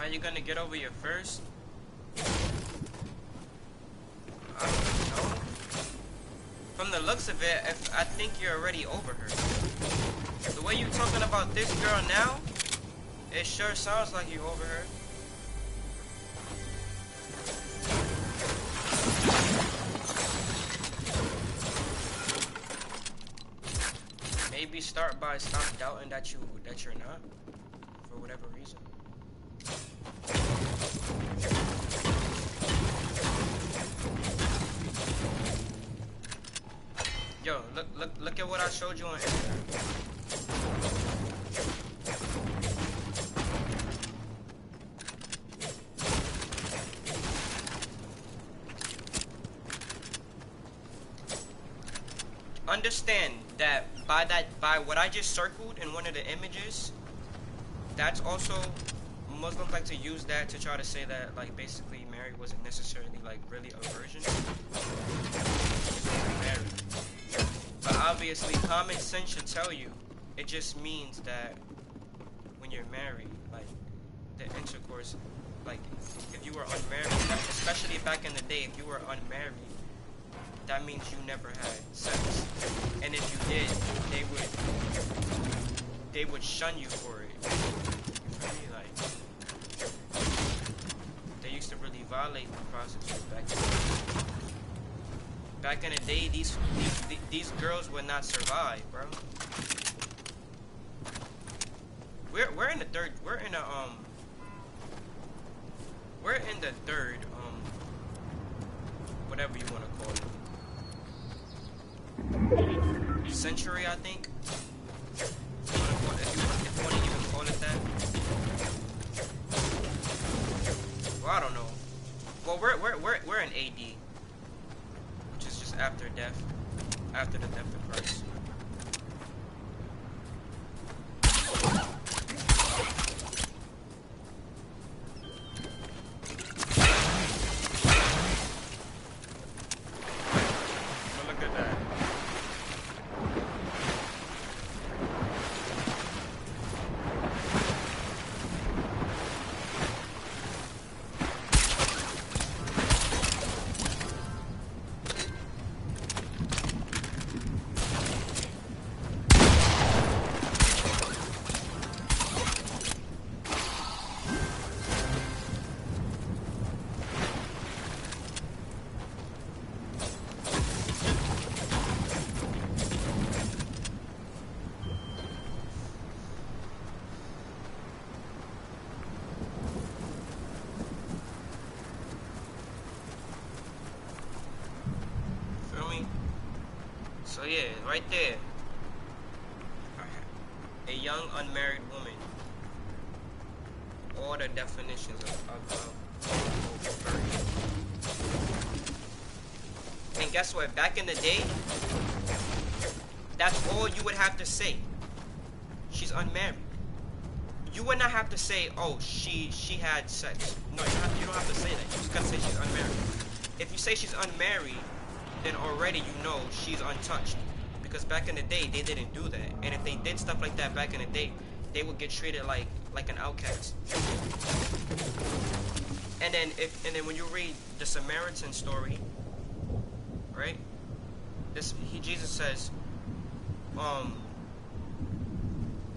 How you gonna get over your first? I don't know. From the looks of it, I think you're already over her. The way you talking about this girl now, it sure sounds like you over her. Maybe start by stop doubting that you're not, for whatever reason. Yo, look at what I showed you on Instagram. Understand that by what I just circled in one of the images, that's also Muslims like to use that to try to say that like basically Mary wasn't necessarily like really a virgin. Mary. But obviously common sense should tell you it just means that when you're married, like the intercourse, like if you were unmarried, especially back in the day, if you were unmarried, that means you never had sex. And if you did, they would shun you for it. You feel me? Like they used to really violate the prostitutes back in the day. These girls would not survive, bro. We're in the third whatever you want to call it, century, I think. If you want to even call it that. Well, I don't know. Well, we're in AD, which is just after death, after the death of Christ. So yeah, right there, a young unmarried woman. All the definitions of virgin. And guess what? Back in the day, that's all you would have to say. She's unmarried. You would not have to say, oh, she had sex. No, you don't have to say that. You just gotta say she's unmarried. If you say she's unmarried, then already you know she's untouched. Because back in the day, they didn't do that. And if they did stuff like that back in the day, they would get treated like an outcast. And then when you read the Samaritan story, right? Jesus says,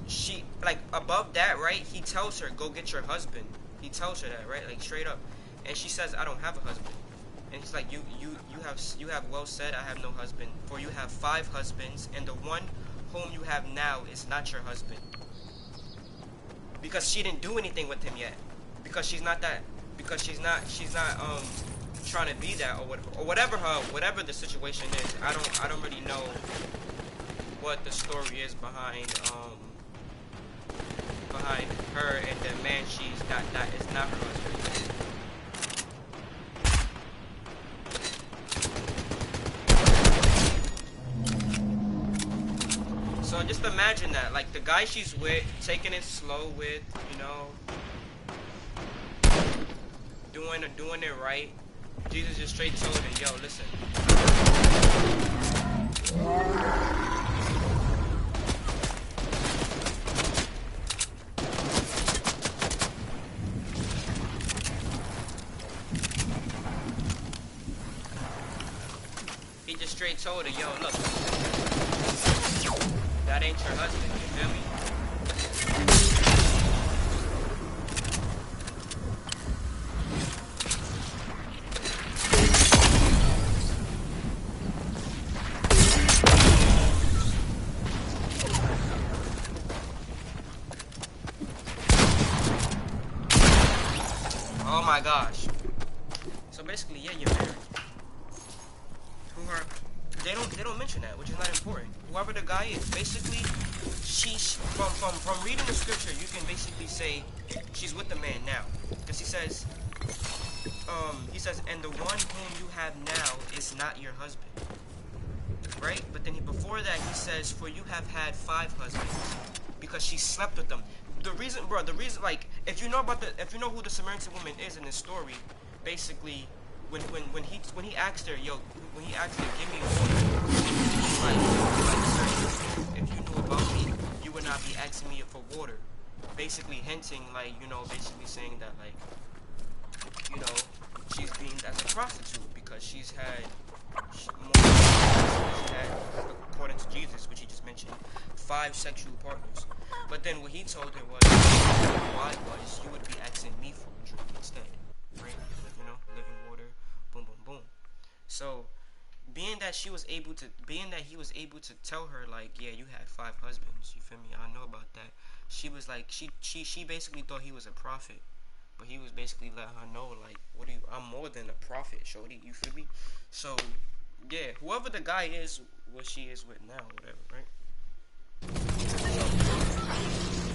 she, like, above that, right? He tells her, go get your husband. He tells her that, right? Like, straight up. And she says, I don't have a husband. And he's like, you have well said, I have no husband. For you have 5 husbands, and the one whom you have now is not your husband. Because she didn't do anything with him yet. Because she's not trying to be that, or whatever the situation is. I don't really know what the story is behind her and the man she's not is not her husband. So just imagine that, like the guy she's with, taking it slow with, you know, doing it right. Jesus just straight told her, yo, listen. told her, yo, look, that ain't your husband, you feel me? Oh my gosh. So basically, yeah, you're married. They don't mention that, which is not important. Whoever the guy is, basically, she's from reading the scripture, you can basically say she's with the man now, because he says, and the one whom you have now is not your husband, right? But then before that, he says, for you have had 5 husbands, because she slept with them. The reason, like, if you know who the Samaritan woman is in this story, basically, when he asked her, give me water, like, sir, if you knew about me, you would not be asking me for water. Basically hinting, like, basically saying that, like, she's being as a prostitute because she's had according to Jesus, which he just mentioned, 5 sexual partners. But then what he told her was, why was you would be asking me for a drink instead, right? Living water, boom, boom, boom. So, being that he was able to tell her, like, yeah, you had 5 husbands, you feel me? I know about that. She was like, she basically thought he was a prophet, but he was basically letting her know, like, I'm more than a prophet, shorty, you feel me? So, yeah, whoever the guy is, what she is with now, whatever, right? So,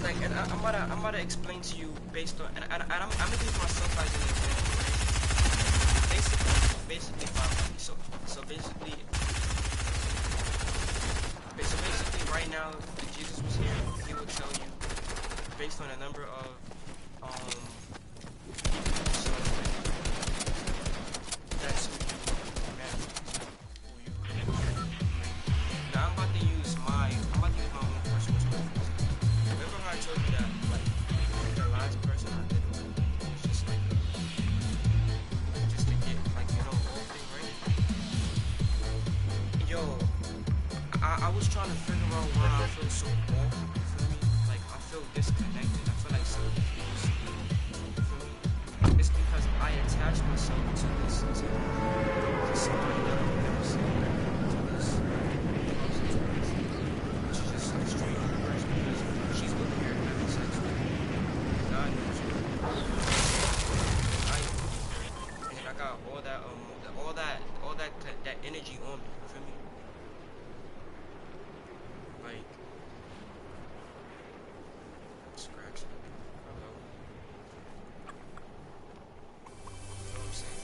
like, and I'm about to explain to you based on, and I'm gonna use myself as an example, right? Basically, so basically, right now, if Jesus was here, he would tell you, based on a number of, so that's who you marry, who you could. Now I'm about to use my own personal story. Remember how I told you that, like, the last person I did it with was just like, just to get, like, the whole thing, right? Yo, I was trying to figure out why I feel so off, you feel me? Like, I feel disconnected. I feel like something is, you feel me? It's because I attached myself to somebody that I've never seen, to this prostitute, which is just a strange person because she's looking here having sex with me. God knows her. And then I got all that energy on me, you feel me? Like, scratching. Hello. You know what I'm saying?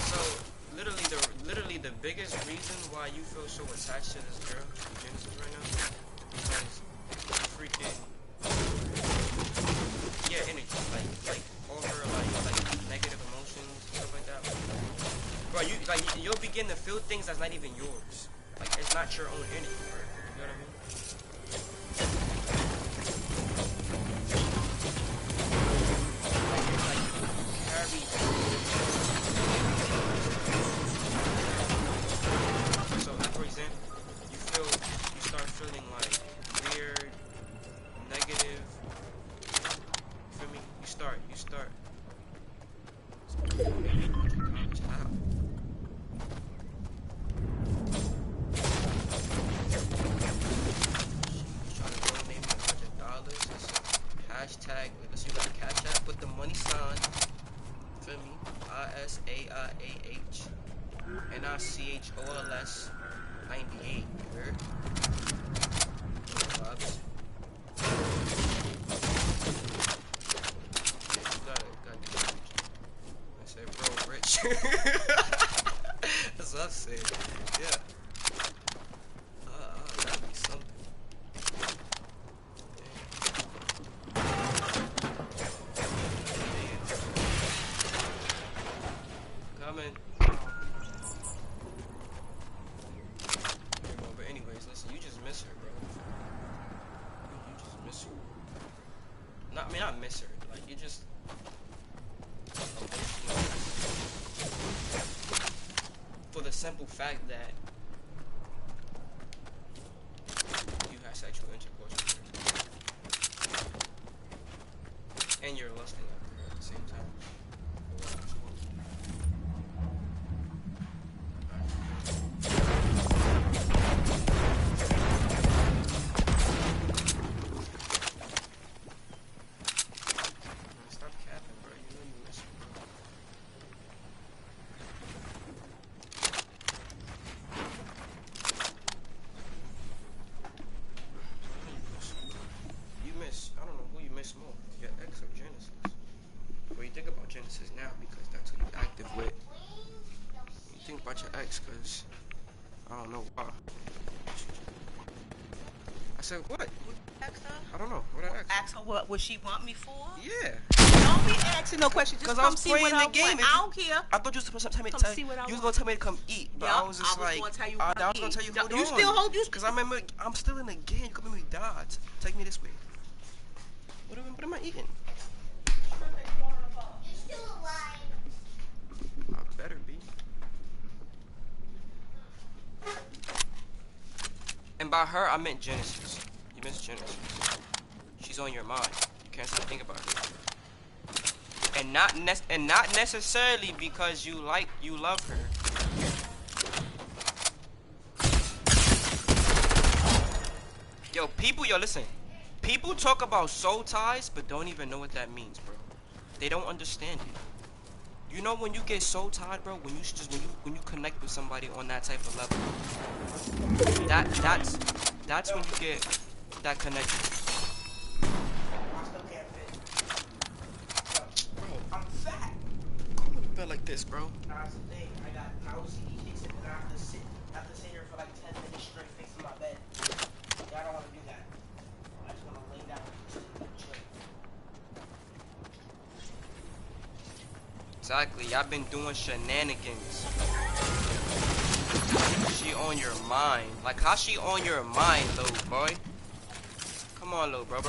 So, literally the biggest reason why you feel so attached to this girl in Genesis right now is because freaking, yeah, energy, like all her like negative emotions, stuff like that. Bro, you'll begin to feel things that's not even yours. Like, it's not your own energy, right? You know what I mean? So, like, for example, you start feeling like weird, negative. You feel me? You start. Wow. Trying to donate me $100. Hashtag, let's see, you got a cash app, put the money sign, feel me? ISAIAH NICHOLS 98, you heard? Vibes. Yeah, you gotta do it. I said, bro, rich. That's what I'm saying. Yeah. That'd be something. Coming. But anyways, listen, you just miss her, bro. You just miss her. Not miss her. Like, you just for the simple fact that don't know why. I said, what? Ask her? I don't know. What I asked? Ask her what would she want me for? Yeah. Don't be asking no questions. Just come see what I want. I don't care. I thought you was supposed to tell me. Come see what I You was want. gonna tell me to come eat, but I was just like, gonna tell you I was gonna tell you hold on. You still hold you. Cause I remember I'm still in the game. You can make me dodge. Take me this way. What am I eating? You're still alive. I better be. And by her, I meant Genesis. You missed Genesis. She's on your mind. You can't stop thinking about her. And not necessarily because you love her. Yo, listen. People talk about soul ties, but don't even know what that means, bro. They don't understand it. You know when you get soul tied, bro, when you connect with somebody on that type of level, that's when you get that connection. Bro, I'm fat. Come on, bed like this, bro. Nah, that's the thing. I got OCD kicks in, and I have to sit here for like 10 minutes straight fixing my bed. Yeah, I don't want to do that. I just want to lay down and chill. Exactly. Y'all been doing shenanigans. She on your mind. Like, how she on your mind, little boy? Come on, little bro.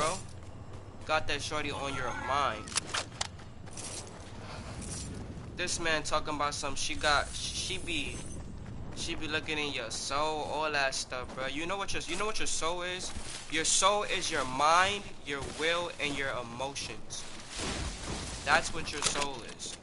Got that shorty on your mind. This man talking about some she be looking in your soul, all that stuff, bro. You know what your soul is? Your soul is your mind, your will, and your emotions. That's what your soul is.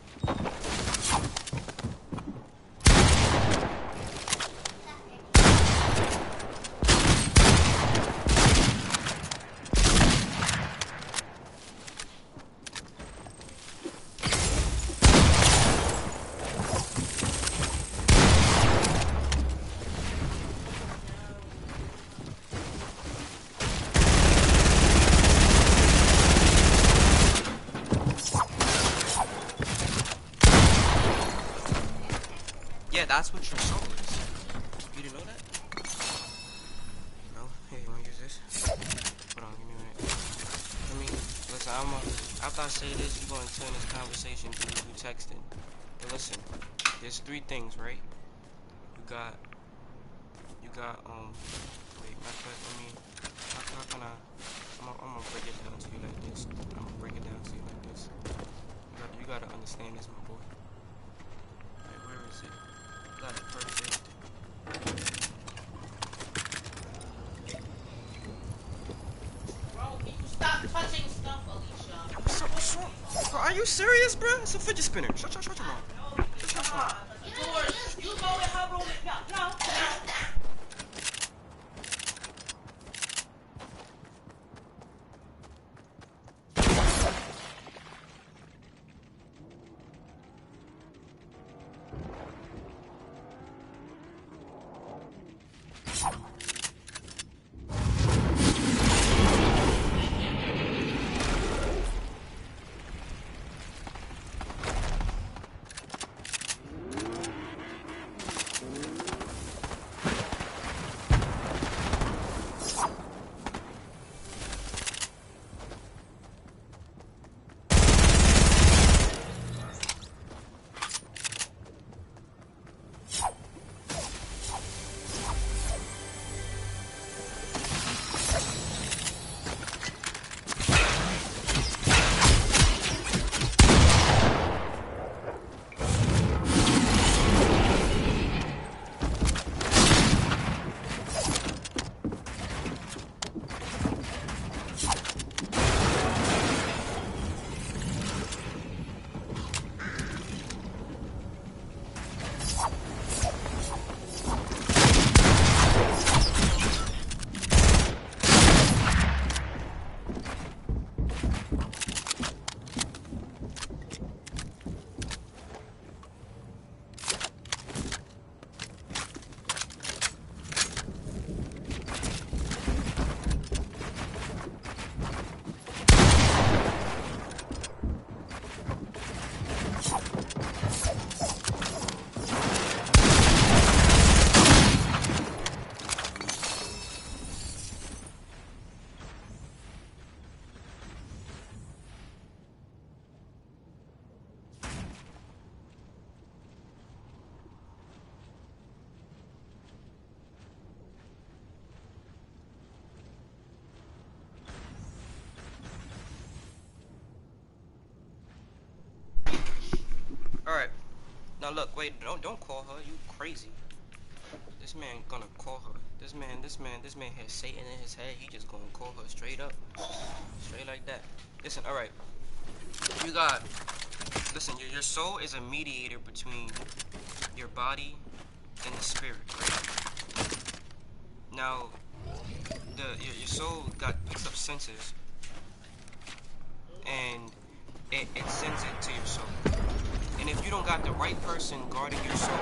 Yeah, that's what your soul is. You didn't know that? No? Hey, you wanna use this? Hold on, give me a minute. Listen, after I say this, you're gonna turn this conversation to texting. But listen, there's three things, right? You got, wait, matter of fact, how can I'm gonna break it down to you like this. You gotta understand this, my boy. Right, where is it? Got it perfect. Bro, can you stop touching stuff, Alicia? What's wrong? Bro, are you serious, bro? It's a fidget spinner. Shut your mouth. George, you go in her room. No. Now look, wait, don't call her. You crazy. This man gonna call her. This man has Satan in his head. He just gonna call her straight up, straight like that. Listen, all right. You got. Listen, your soul is a mediator between your body and the spirit. Right? Now, your soul picks up senses, and it sends it to your soul. And if you don't got the right person guarding your soul,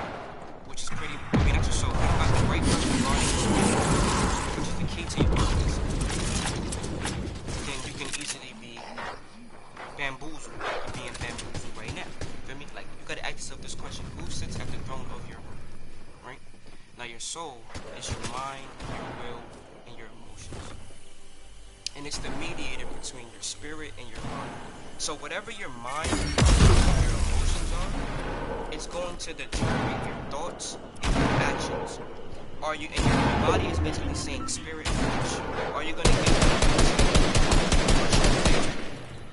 which is that's your soul. If you don't got the right person guarding your soul, which is the key to your purpose, then you can easily be bamboozled. You're being bamboozled right now. You feel me? Like, you gotta ask yourself this question: who sits at the throne of your heart? Right? Now, your soul is your mind, your will, and your emotions. And it's the mediator between your spirit and your mind. So whatever your mind and your emotions are, it's going to determine your thoughts and your actions. And your body is basically saying spirit and flesh. Are you gonna get you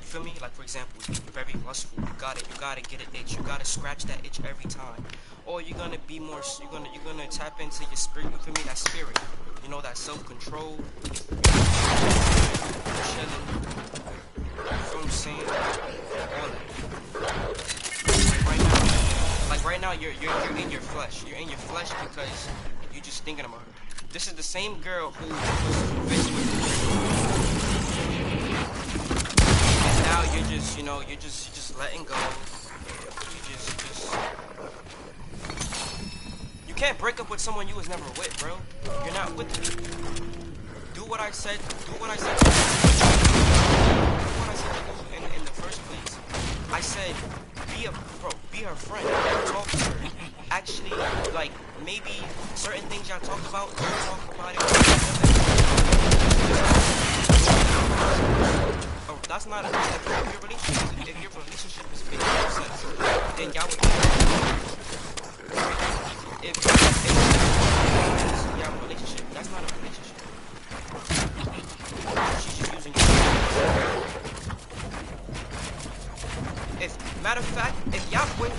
feel me? Like, for example, you're very lustful. You gotta get an itch. You gotta scratch that itch every time. Or you're gonna be more. You're gonna tap into your spirit. You feel me? That spirit. You know, that self-control. Chilling. You feel what I'm saying? All that. Like right now, you're in your flesh. You're in your flesh because you're just thinking about her. This is the same girl who was convinced with you. And now you're just, you're just letting go. You can't break up with someone you was never with, bro. You're not with me. Do what I said. Do what I said. In the first place. I said, be her friend. Talk to her. Actually, like, maybe certain things y'all talk about, don't talk about it. Oh, that's not a if your relationship is based on sex, then y'all would if y'all relationship, that's not a relationship. She's just using you. Matter of fact, if y'all boyfriend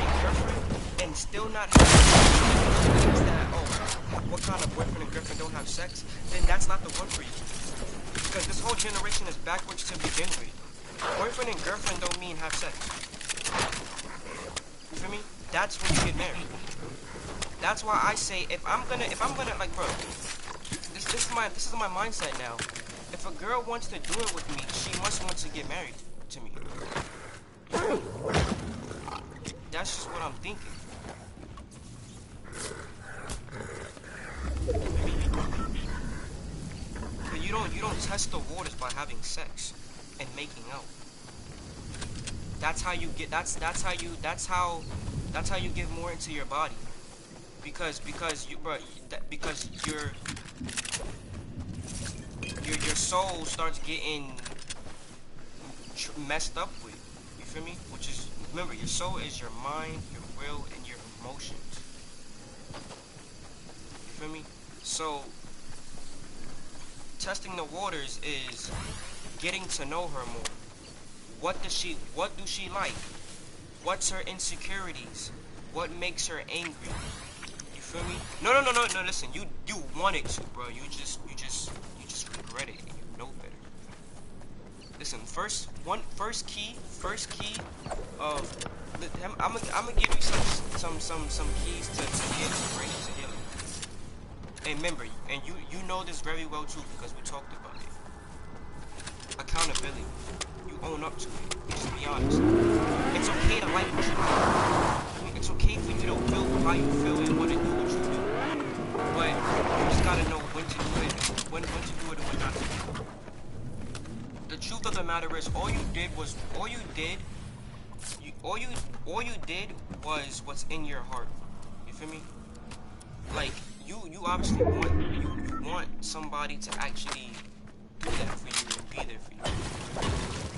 and girlfriend and still not having sex, that, what kind of boyfriend and girlfriend don't have sex, then that's not the one for you. Because this whole generation is backwards to begin with. Boyfriend and girlfriend don't mean have sex. You feel me? That's when you get married. That's why I say if I'm gonna like, bro, this is my mindset now. If a girl wants to do it with me, she must want to get married to me. That's just what I'm thinking. But you don't test the waters by having sex and making out. That's how you get that's how you get more into your body. Because your soul starts getting messed up with. You feel me? Which is, remember, your soul is your mind, your will, and your emotions. You feel me? So testing the waters is getting to know her more. What do she like? What's her insecurities? What makes her angry? You feel me? No, listen, you wanted to, bro. You just regret it. You know better. Listen, first key of I'm gonna give you some keys to get right into healing. And remember, and you know this very well too because we talked about it. Accountability. You own up to it. Just be honest. It's okay to like what you like. It's okay for you to feel how you feel and want to do what you do. But you just gotta know when to do it, when to do it and when not to do it. The truth of the matter is, all you did was what's in your heart. You feel me? Like you obviously want somebody to actually do that for you and be there for you.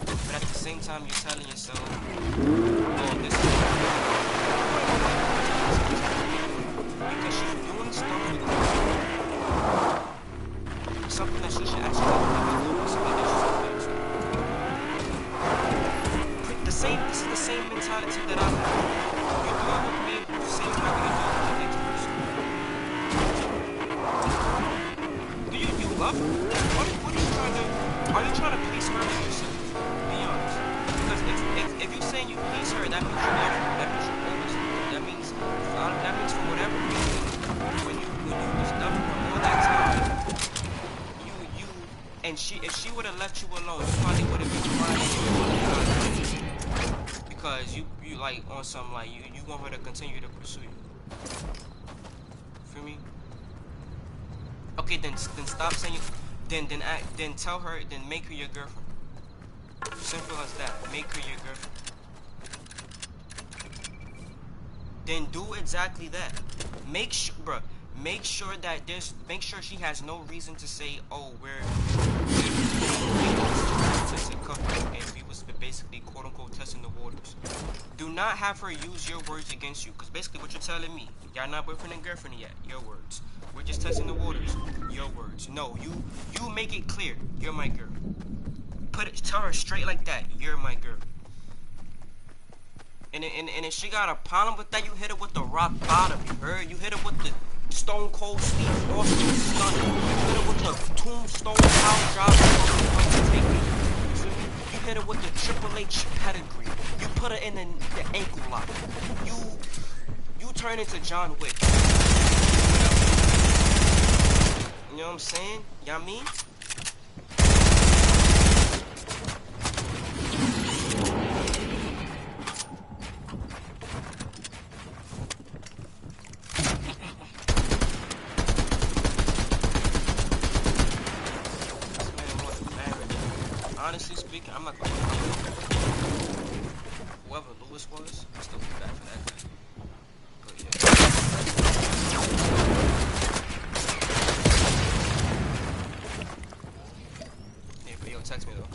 But at the same time, you're telling yourself, oh, this is because she's doing something that she should actually do. This is the same mentality that I have. love her? What are you trying to? Are you trying to please her or yourself? Be honest. Because if you're saying you please her, that means you love her. That means you always love her. That means for whatever reason, when you was loving her all that time, you and if she would have left you alone, you probably would have been crying because you like on some like you want her to continue to pursue you. Feel me? Okay, then stop saying. Then tell her. Then make her your girlfriend. Simple as that. Make her your girlfriend. Then do exactly that. Make sure, bruh. Make sure that Make sure she has no reason to say, oh, we're and we was basically quote unquote testing the waters. Do not have her use your words against you, because basically what you're telling me, y'all not boyfriend and girlfriend yet. Your words. We're just testing the waters. Your words. No, you make it clear. You're my girl. Tell her straight like that. You're my girl. And if she got a problem with that, you hit her with the rock bottom. You heard? You hit her with the Stone Cold Steve Austin Stunner. You hit her with the Tombstone Power Drive. You hit her with the Triple H pedigree. You put her in the ankle lock. You turn into John Wick. You know what I'm saying? Y'all mean? Honestly speaking, I'm not gonna whoever Lewis was, I still be bad for that guy. But yeah. Yeah, but yo, text me though.